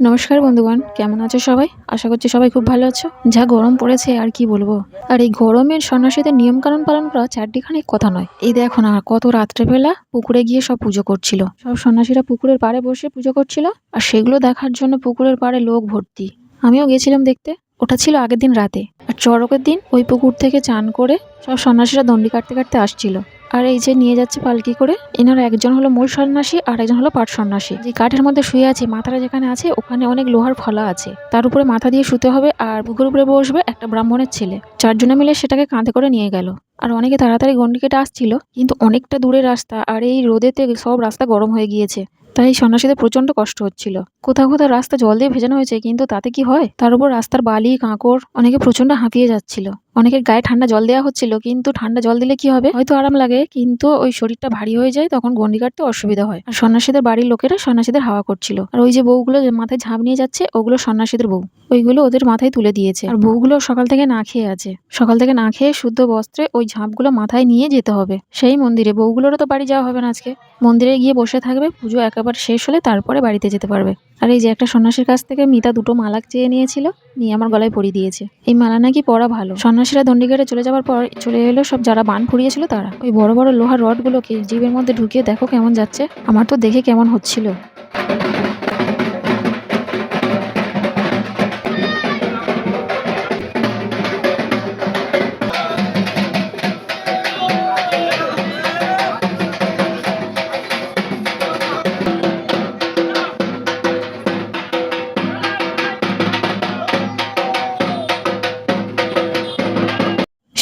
নমস্কার বন্ধুগণ, কেমন আছো সবাই? আশা করছি সবাই খুব ভালো আছো। যা গরম পড়েছে আর কি বলবো। আর এই গরমের সন্ন্যাসীদের নিয়ম কানুন পালন করা চারটিখানি কথা নয়। এই দেখো না, কত রাত্রেবেলা পুকুরে গিয়ে সব পুজো করছিল। সব সন্ন্যাসীরা পুকুরের পাড়ে বসে পুজো করছিল, আর সেগুলো দেখার জন্য পুকুরের পাড়ে লোক ভর্তি। আমিও গেছিলাম দেখতে। ওটা ছিল আগের দিন রাতে। আর চড়কের দিন ওই পুকুর থেকে চান করে সব সন্ন্যাসীরা দণ্ডি কাটতে কাটতে আসছিল। আর এই যে নিয়ে যাচ্ছে পালকি করে, এনারা একজন হলো মূল সন্ন্যাসী আর একজন হলো পাট সন্ন্যাসী। যে কাঠের মধ্যে শুয়ে আছে, মাথাটা যেখানে আছে ওখানে অনেক লোহার ফলা আছে, তার উপরে মাথা দিয়ে শুতে হবে। আর বুকের উপরে বসবে একটা ব্রাহ্মণের ছেলে। চারজনে মিলে সেটাকে কাঁধে করে নিয়ে গেল। আর অনেকে তাড়াতাড়ি গন্ডি কেটে আসছিল, কিন্তু অনেকটা দূরের রাস্তা, আর এই রোদেতে সব রাস্তা গরম হয়ে গিয়েছে। তাই সন্ন্যাসীদের প্রচন্ড কষ্ট হচ্ছিল। কোথাও কোথাও রাস্তা জল দিয়ে ভেজানো হয়েছে, কিন্তু তাতে কি হয়, তার উপর রাস্তার বালি কাঁকড়, অনেকে প্রচন্ড হাঁপিয়ে যাচ্ছিল। অনেকের গায়ে ঠান্ডা জল দেওয়া হচ্ছিল, কিন্তু ঠান্ডা জল দিলে কি হবে, হয়তো আরাম লাগে, কিন্তু ওই শরীরটা ভারী হয়ে যায়, তখন গন্ডি কাটতে অসুবিধা হয়। আর সন্ন্যাসীদের বাড়ির লোকেরা সন্ন্যাসীদের হাওয়া করছিল। আর ওই যে বউগুলো যে মাথায় ঝাঁপ নিয়ে যাচ্ছে, ওগুলো সন্ন্যাসীদের বউ। ওইগুলো ওদের মাথায় তুলে দিয়েছে। আর বউগুলো সকাল থেকে না খেয়ে আছে। সকাল থেকে না খেয়ে শুদ্ধ বস্ত্রে ওই ঝাঁপগুলো মাথায় নিয়ে যেতে হবে সেই মন্দিরে। বউগুলোরও তো বাড়ি যাওয়া হবে না আজকে, মন্দিরে গিয়ে বসে থাকবে, পুজো একেবারে শেষ হলে তারপরে বাড়িতে যেতে পারবে। আর এই যে একটা সন্ন্যাসীর কাছ থেকে মিতা দুটো মালা চেয়ে নিয়েছিল, নিয়ে আমার গলায় পরিয়ে দিয়েছে। এই মালা নাকি পরা ভালো। সন্ন্যাসীরা দণ্ডিঘাটে চলে যাওয়ার পর চলে এলো সব যারা বান ফুরিয়েছিল তারা। ওই বড় বড় লোহার রডগুলোকে জিভের মধ্যে ঢুকিয়ে দেখো কেমন যাচ্ছে। আমার তো দেখে কেমন হচ্ছিল।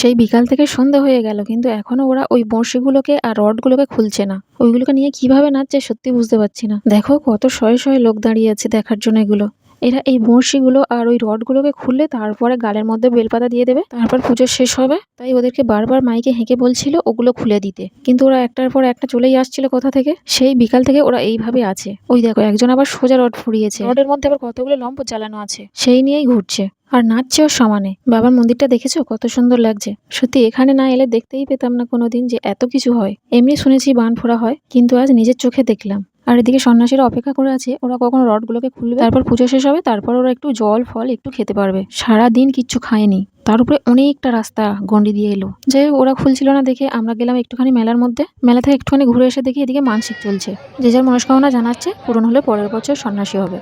সেই বিকাল থেকে সন্ধ্যা হয়ে গেল, কিন্তু এখনো ওরা ওই বড়শিগুলোকে আর রডগুলোকে খুলছে না। ওইগুলোকে নিয়ে কিভাবে নাচছে সত্যি বুঝতে পারছি না। দেখো কত শয়ে শয়ে লোক দাঁড়িয়ে আছে দেখার জন্য এগুলো। এরা এই বড়শিগুলো আর ওই রডগুলোকে খুললে তারপরে গালের মধ্যে বেলপাতা দিয়ে দেবে, তারপর পুজো শেষ হবে। তাই ওদেরকে বারবার মাইকে হেঁকে বলছিল ওগুলো খুলে দিতে, কিন্তু ওরা একটার পর একটা চলেই আসছিল কোথা থেকে। সেই বিকাল থেকে ওরা এইভাবে আছে। ওই দেখো একজন আবার সোজা রড ফুরিয়েছে, রডের মধ্যে আবার কতগুলো লম্ব জ্বালানো আছে, সেই নিয়েই ঘুরছে। আর নাচছেও সমানে। বাবার মন্দিরটা দেখেছো কত সুন্দর লাগছে। সত্যি এখানে না এলে দেখতেই পেতাম না কোনোদিন যে এত কিছু হয়। এমনি শুনেছি বান ফোড়া হয়, কিন্তু আজ নিজের চোখে দেখলাম। আর এদিকে সন্ন্যাসীরা অপেক্ষা করে আছে ওরা কখন রডগুলোকে খুলবে, তারপর পুজো শেষ হবে, তারপর ওরা একটু জল ফল একটু খেতে পারবে। সারা দিন কিচ্ছু খায়নি, তার উপরে অনেকটা রাস্তা গন্ডি দিয়ে এলো। যাই হোক, ওরা খুলছিল না দেখে আমরা গেলাম একটুখানি মেলার মধ্যে। মেলা থেকে একটুখানি ঘুরে এসে দেখি এদিকে মানসিক চলছে। যে যার মনস্কামনা জানাচ্ছে, পূরণ হলে পরের বছর সন্ন্যাসী হবে।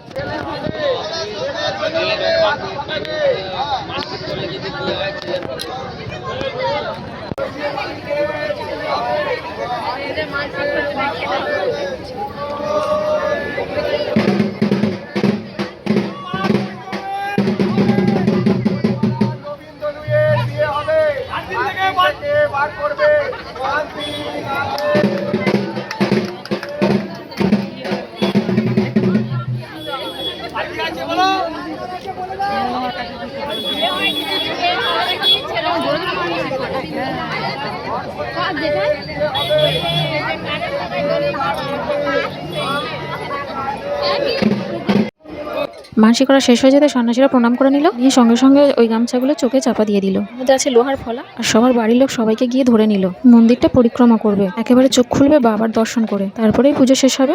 মানসিক করা শেষ হয়ে যেতে সন্ন্যাসীরা প্রণাম করে নিল, নিয়ে সঙ্গে সঙ্গে ওই গামছাগুলো চোখে চাপা দিয়ে দিল। মধ্যে আছে লোহার ফলা, আর সবার বাড়ির লোক সবাইকে গিয়ে ধরে নিল। মন্দিরটা পরিক্রমা করবে, একেবারে চোখ খুলবে বাবার দর্শন করে, তারপরেই পুজো শেষ হবে।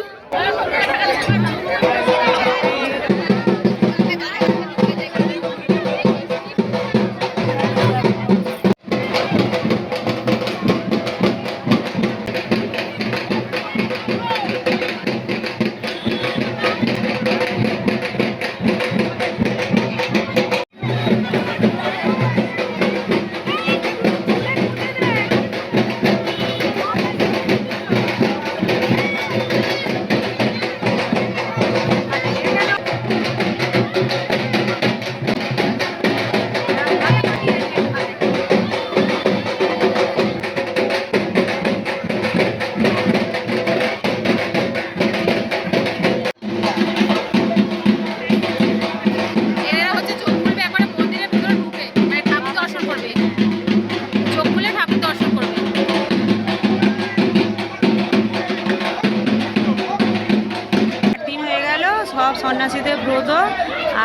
সব সন্ন্যাসীদের ব্রত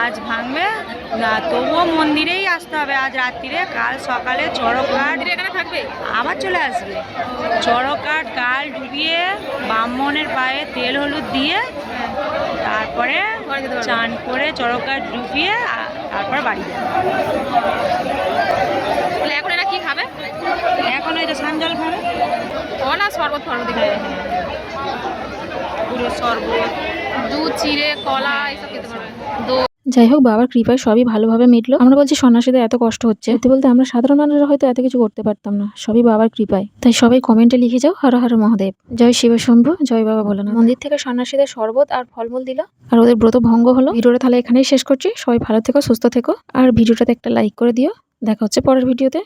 আজ ভাঙবে না, তবুও মন্দিরেই আসতে হবে আজ রাত্রিরে। কাল সকালে চড়কঘাট এখানে থাকবে, আবার চলে আসবে। চড়কঘাট গাল ডুবিয়ে ব্রাহ্মণের পায়ে তেল হলুদ দিয়ে তারপরে চান করে চড়কায় ডুবিয়ে তারপর বাড়ি যাবে। এখন এরা কি খাবে? এখন ওই যে সানজল খাবে, ও না শরবত ফরবত পুরো শরবত, দুধ চিড়ে কলা এসব খেতে পারবে। যাই হোক, বাবার কৃপায় সবই ভালোভাবে মিটলো। আমরা বলছি সন্ন্যাসীদের এত কষ্ট হচ্ছে, সত্যি বলতে আমরা সাধারণ মানুষরা হয়তো এত কিছু করতে পারতাম না, সবই বাবার কৃপায়। তাই সবাই কমেন্টে লিখে যাও হর হর মহাদেব, জয় শিব শম্ভু, জয় বাবা ভোলানাথ। মন্দির থেকে সন্ন্যাসীদের শরবত আর ফলমূল দিল আর ওদের ব্রত ভঙ্গ হলো। ভিডিওটা তাহলে এখানেই শেষ করছি। সবাই ভালো থেকো, সুস্থ থেকো, আর ভিডিওটাতে একটা লাইক করে দিও। দেখা হচ্ছে পরের ভিডিওতে।